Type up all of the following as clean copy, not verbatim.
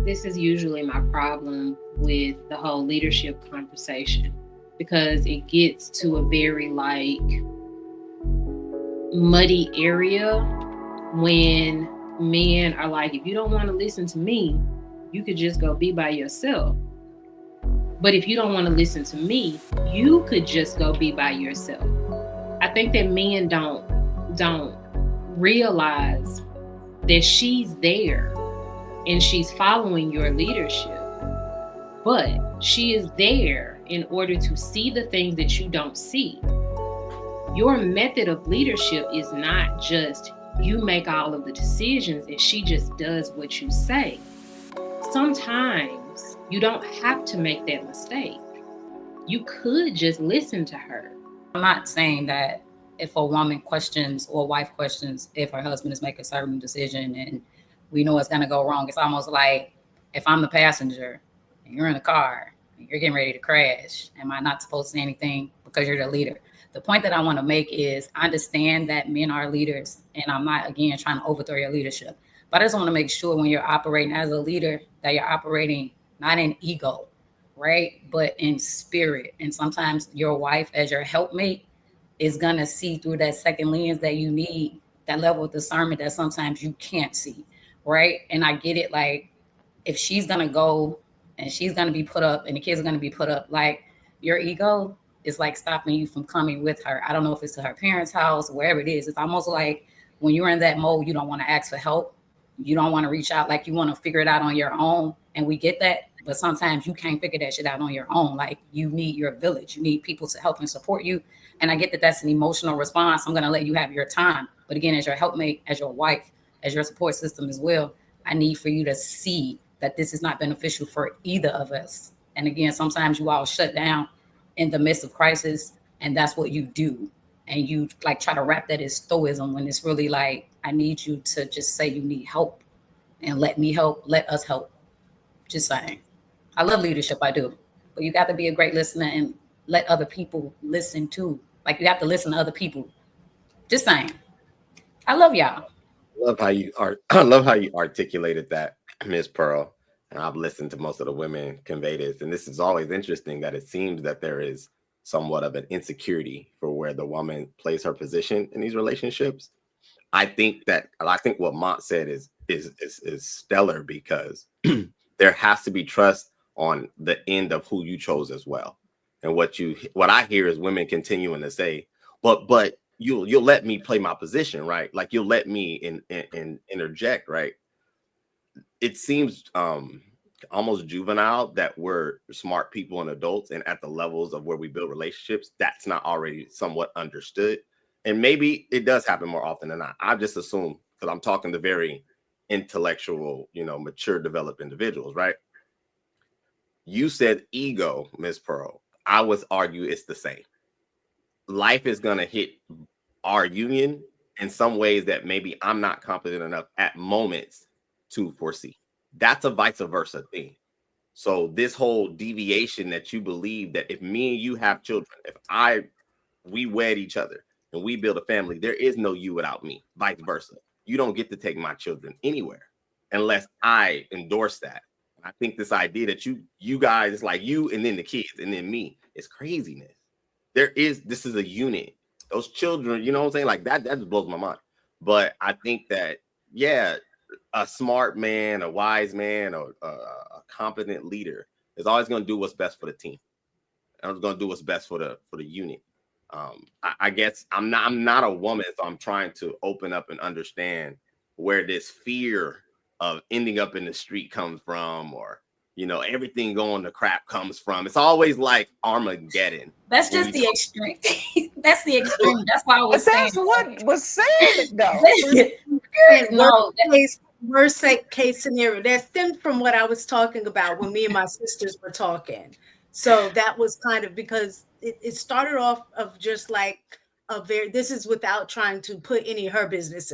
this is usually my problem with the whole leadership conversation, because it gets to a very like muddy area when men are like, if you don't want to listen to me, you could just go be by yourself. But if you don't want to listen to me, you could just go be by yourself. I think that men don't realize that she's there and she's following your leadership, but she is there in order to see the things that you don't see. Your method of leadership is not just you make all of the decisions and she just does what you say. Sometimes you don't have to make that mistake. You could just listen to her. I'm not saying that if a woman questions or a wife questions if her husband is making a certain decision and we know it's going to go wrong, it's almost like if I'm the passenger and you're in the car and you're getting ready to crash, am I not supposed to say anything because you're the leader? The point that I want to make is I understand that men are leaders, and I'm not, again, trying to overthrow your leadership. But I just want to make sure when you're operating as a leader that you're operating not in ego, right? But in spirit. And sometimes your wife as your helpmate is going to see through that second lens that you need, that level of discernment that sometimes you can't see, right? And I get it. Like, if she's going to go and she's going to be put up and the kids are going to be put up, like, your ego is like stopping you from coming with her. I don't know if it's to her parents' house, wherever it is. It's almost like when you're in that mode, you don't want to ask for help. You don't want to reach out, like you want to figure it out on your own. And we get that. But sometimes you can't figure that shit out on your own. Like, you need your village. You need people to help and support you. And I get that that's an emotional response. I'm going to let you have your time. But again, as your helpmate, as your wife, as your support system as well, I need for you to see that this is not beneficial for either of us. And again, sometimes you all shut down in the midst of crisis, and that's what you do. And you like try to wrap that as stoicism when it's really like, I need you to just say you need help and let me help, let us help. Just saying. I love leadership, I do. But you got to be a great listener and let other people listen too. Like, you have to listen to other people. Just saying. I love y'all. I love how you articulated that, Ms. Pearl. And I've listened to most of the women convey this. And this is always interesting that it seems that there is somewhat of an insecurity for where the woman plays her position in these relationships. I think what Mont said is stellar, because there has to be trust on the end of who you chose as well. And what I hear is women continuing to say, but you'll let me play my position, right? Like, you'll let me interject, right? It seems almost juvenile that we're smart people and adults, and at the levels of where we build relationships, that's not already somewhat understood. And maybe it does happen more often than not. I just assume, because I'm talking to very intellectual, mature, developed individuals, right? You said ego, Ms. Pearl. I would argue it's the same. Life is going to hit our union in some ways that maybe I'm not competent enough at moments to foresee. That's a vice versa thing. So this whole deviation that you believe that if me and you have children, if we wed each other and we build a family, there is no you without me, vice versa. You don't get to take my children anywhere unless I endorse that. I think this idea that you guys, it's like you and then the kids and then me, is craziness. This is a unit. Those children, you know what I'm saying? Like that just blows my mind. But I think that, yeah, a smart man, a wise man, or a competent leader is always going to do what's best for the team. I was going to do what's best for the unit. I guess I'm not a woman, so I'm trying to open up and understand where this fear of ending up in the street comes from, or everything going to crap comes from. It's always like Armageddon. That's just the extreme. That's the extreme. That's why I was but saying. That's what was said, though. Worst case scenario that stemmed from what I was talking about when me and my sisters were talking. So that was kind of because it started off of just like this is without trying to put any of her business,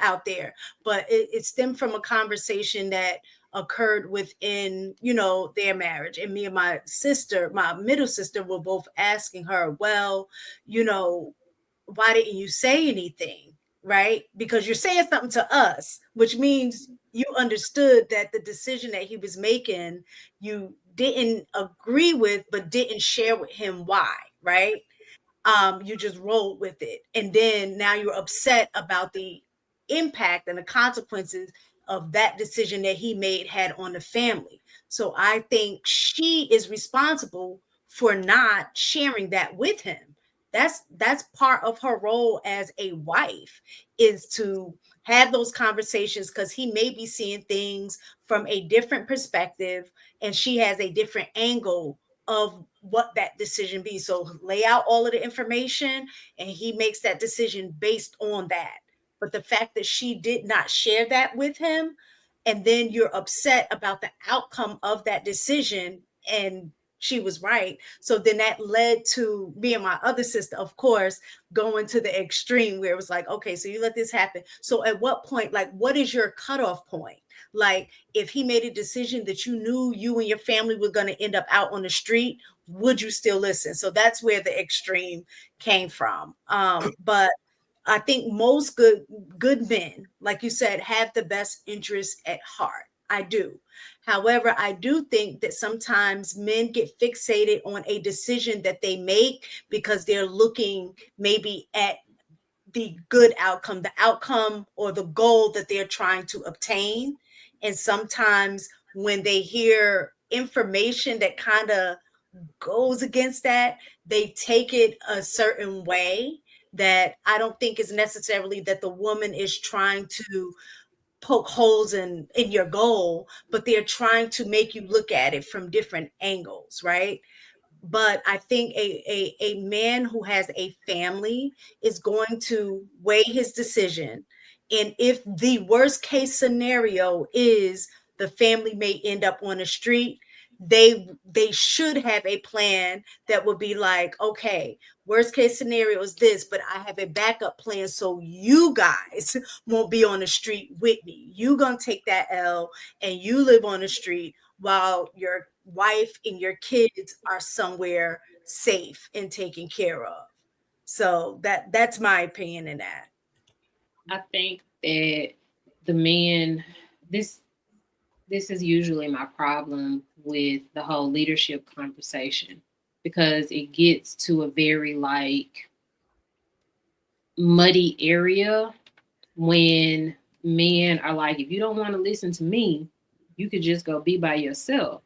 out there, but it stemmed from a conversation that occurred within, their marriage. And me and my sister, my middle sister, were both asking her, well, why didn't you say anything? right? Because you're saying something to us, which means you understood that the decision that he was making, you didn't agree with, but didn't share with him why, right? You just rolled with it. And then now you're upset about the impact and the consequences of that decision that he made had on the family. So I think she is responsible for not sharing that with him. That's part of her role as a wife, is to have those conversations, because he may be seeing things from a different perspective and she has a different angle of what that decision be. So lay out all of the information and he makes that decision based on that. But the fact that she did not share that with him, and then you're upset about the outcome of that decision, and she was right. So then that led to me and my other sister, of course, going to the extreme where it was like, okay, so you let this happen. So at what point, like, what is your cutoff point? Like, if he made a decision that you knew you and your family were going to end up out on the street, would you still listen? So that's where the extreme came from. But I think most good men, like you said, have the best interest at heart. I do. However, I do think that sometimes men get fixated on a decision that they make because they're looking maybe at the good outcome, the outcome or the goal that they're trying to obtain. And sometimes when they hear information that kind of goes against that, they take it a certain way that I don't think is necessarily that the woman is trying to poke holes in your goal, but they're trying to make you look at it from different angles, right? But I think a man who has a family is going to weigh his decision. And if the worst case scenario is the family may end up on the street, they should have a plan that would be like, okay, worst case scenario is this, but I have a backup plan so you guys won't be on the street with me. You gonna take that L and you live on the street while your wife and your kids are somewhere safe and taken care of. So that's my opinion in that. I think that the men, this this is usually my problem with the whole leadership conversation, because it gets to a very like muddy area when men are like, if you don't want to listen to me, you could just go be by yourself.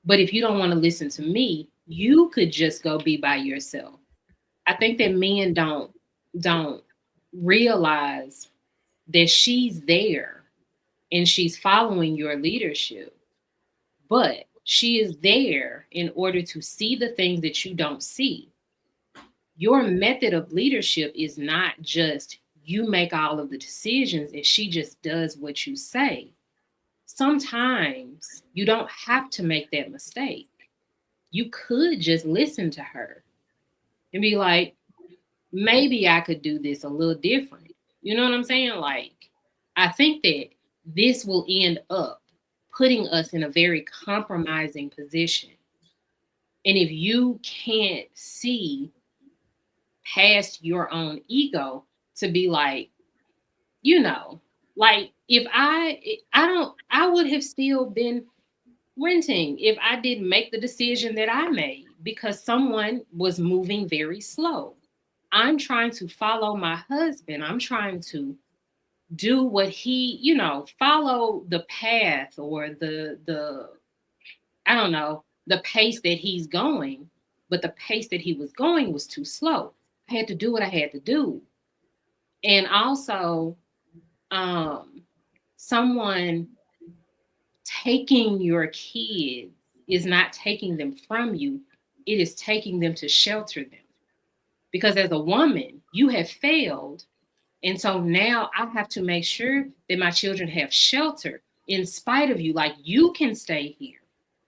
But if you don't want to listen to me, you could just go be by yourself. I think that men don't realize that she's there and she's following your leadership, but she is there in order to see the things that you don't see. Your method of leadership is not just you make all of the decisions and she just does what you say. Sometimes you don't have to make that mistake. You could just listen to her and be like, maybe I could do this a little different. You know what I'm saying? Like, I think that this will end up putting us in a very compromising position. And if you can't see past your own ego to be like, you know, like if I would have still been renting if I didn't make the decision that I made because someone was moving very slow. I'm trying to follow my husband. I'm trying to do what he, follow the path or the I don't know, the pace that he's going, but the pace that he was going was too slow. I had to do what I had to do. And also, someone taking your kids is not taking them from you, it is taking them to shelter them. Because as a woman, you have failed. And so now I have to make sure that my children have shelter in spite of you. Like, you can stay here,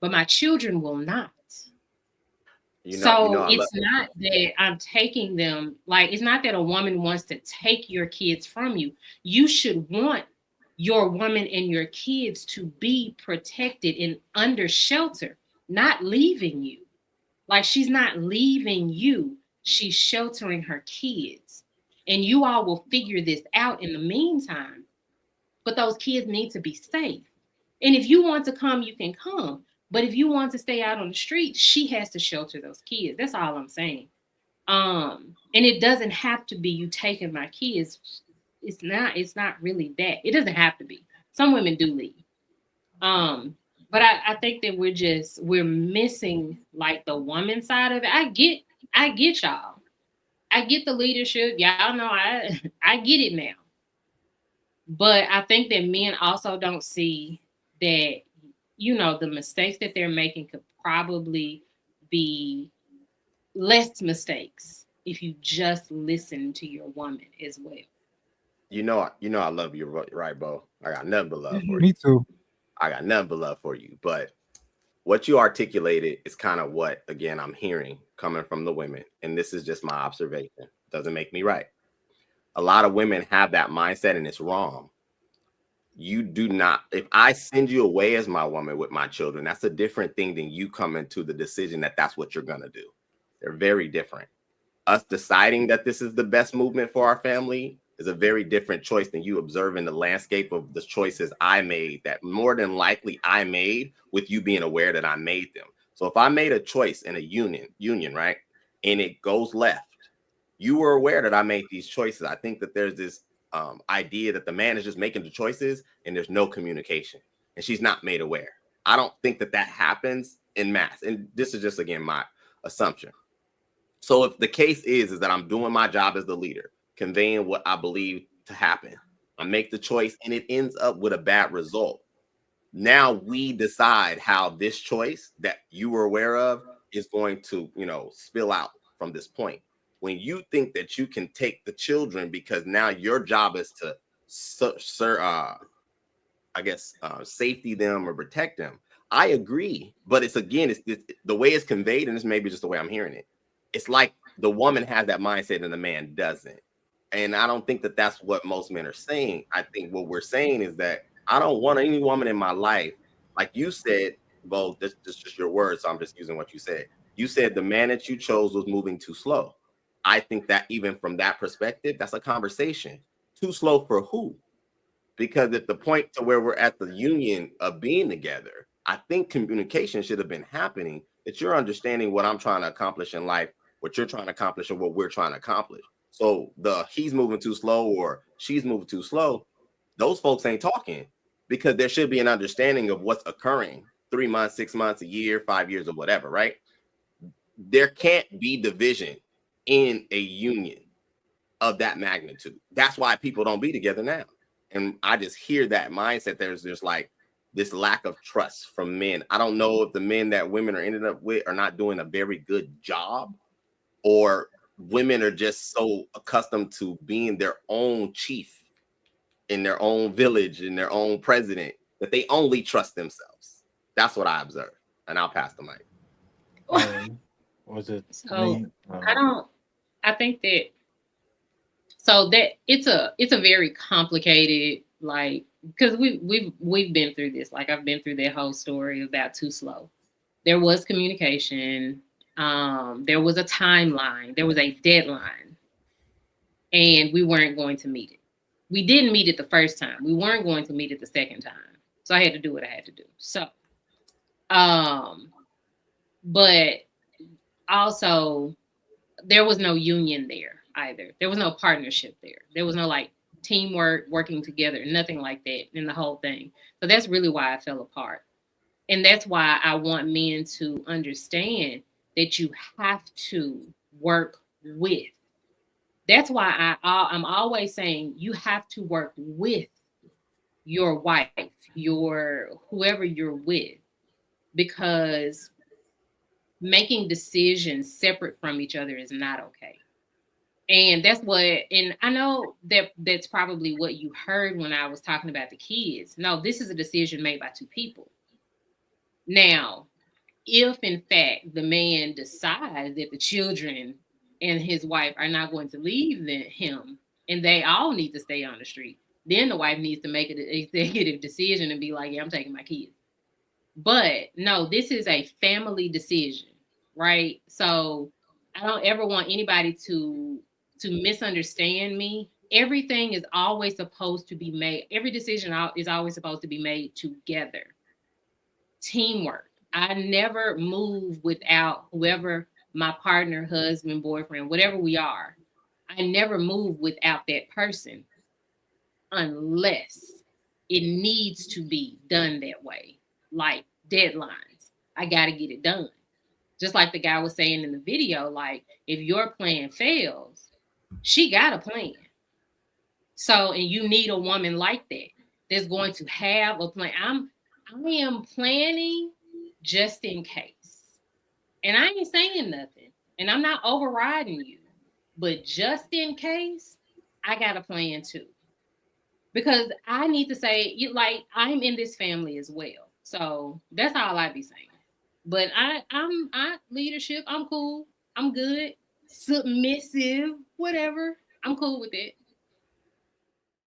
but my children will not. So I love it's not that I'm taking them, like, it's not that a woman wants to take your kids from you. You should want your woman and your kids to be protected and under shelter, not leaving you. Like, she's not leaving you, she's sheltering her kids. And you all will figure this out in the meantime. But those kids need to be safe. And if you want to come, you can come. But if you want to stay out on the street, she has to shelter those kids. That's all I'm saying. And it doesn't have to be you taking my kids. It's not really that. It doesn't have to be. Some women do leave. But I think that we're missing like the woman side of it. I get y'all. I get the leadership. Y'all know I get it now. But I think that men also don't see that, the mistakes that they're making could probably be less mistakes if you just listen to your woman as well. I love you, right, Bo? I got nothing but love for you. Me too. I got nothing but love for you. But what you articulated is kind of what, again, I'm hearing coming from the women. And this is just my observation. Doesn't make me right. A lot of women have that mindset and it's wrong. You do not, if I send you away as my woman with my children, that's a different thing than you coming to the decision that that's what you're going to do. They're very different. Us deciding that this is the best movement for our family is a very different choice than you observing the landscape of the choices I made that more than likely I made with you being aware that I made them. So if I made a choice in a union, right, and it goes left, you were aware that I made these choices. I think that there's this idea that the man is just making the choices and there's no communication and she's not made aware. I don't think that happens in mass. And this is just, again, my assumption. So if the case is that I'm doing my job as the leader, conveying what I believe to happen, I make the choice and it ends up with a bad result. Now we decide how this choice that you were aware of is going to, spill out from this point. When you think that you can take the children because now your job is to, safety them or protect them, I agree. But it's the way it's conveyed, and this may be just the way I'm hearing it. It's like the woman has that mindset and the man doesn't. And I don't think that that's what most men are saying. I think what we're saying is that I don't want any woman in my life, like you said, Bo, this is just your words, so I'm just using what you said. You said the man that you chose was moving too slow. I think that even from that perspective, that's a conversation. Too slow for who? Because at the point to where we're at the union of being together, I think communication should have been happening, that you're understanding what I'm trying to accomplish in life, what you're trying to accomplish, and what we're trying to accomplish. So he's moving too slow or she's moving too slow, those folks ain't talking, because there should be an understanding of what's occurring 3 months, 6 months, a year, 5 years, or whatever, right? There can't be division in a union of that magnitude. That's why people don't be together now. And I just hear that mindset. There's just like this lack of trust from men. I don't know if the men that women are ended up with are not doing a very good job, or women are just so accustomed to being their own chief in their own village, in their own president, that they only trust themselves. That's what I observed. And I'll pass the mic. Was it So me? I think that it's a very complicated, like, because we've been through this. Like, I've been through that whole story about too slow. There was communication, there was a timeline, there was a deadline, and we weren't going to meet it. We didn't meet it the first time. We weren't going to meet it the second time. So I had to do what I had to do. So but also there was no union there either. There was no partnership there. There was no like teamwork, working together, nothing like that in the whole thing. So that's really why I fell apart. And that's why I want men to understand that you have to work with. That's why I'm always saying you have to work with your wife, your whoever you're with, because making decisions separate from each other is not okay. And and I know that's probably what you heard when I was talking about the kids. No, this is a decision made by two people. Now, if in fact the man decides that the children and his wife are not going to leave him and they all need to stay on the street, then the wife needs to make an executive decision and be like, yeah, I'm taking my kids. But no, this is a family decision, right? So I don't ever want anybody to to misunderstand me. Everything is always supposed to be made. Every decision is always supposed to be made together. Teamwork. I never move without whoever my partner, husband, boyfriend, whatever we are. I never move without that person unless it needs to be done that way. Like deadlines. I got to get it done. Just like the guy was saying in the video, like if your plan fails, she got a plan. So, and you need a woman like that that's going to have a plan. I am planning just in case. And I ain't saying nothing. And I'm not overriding you. But just in case, I got a plan too. Because I need to say, like, I'm in this family as well. So that's all I be saying. But I'm leadership, I'm cool. I'm good. Submissive, whatever. I'm cool with it.